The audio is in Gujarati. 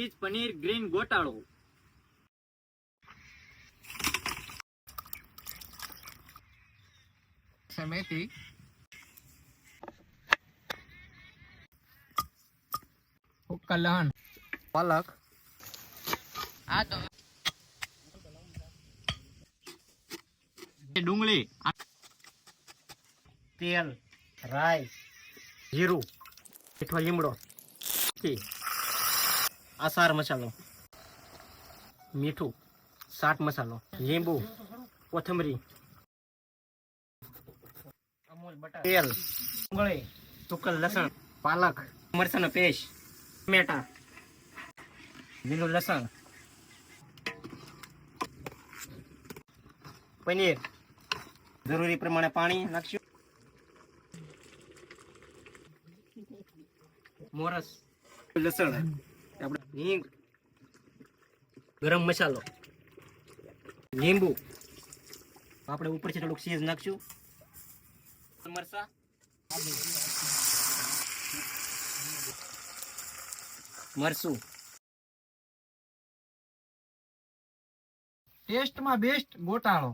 Cheese paneer green ગોટાળો. મેથી, હુક્કા લહણ, પાલક, આ તો ડુંગળી, તેલ, રાઈ, જીરું, મીઠો લીમડો, આસાર મસાલો, મીઠું, ચાટ મસાલો, લીંબુ, કોથમરી, તેલ, ડુંગળી, સૂકલ લસણ, પાલક, મરચાંનો પેસ્ટ, ટમેટા, લીલું લસણ, પનીર, જરૂરી પ્રમાણે પાણી નાખશું, મોરસ, લસણ, આપણે હિંગ, ગરમ મસાલો, લીંબુ, આપણે ઉપરથી થોડુંક ચીઝ નાખશું, મરચા, મરચું. ટેસ્ટમાં બેસ્ટ ગોટાળો.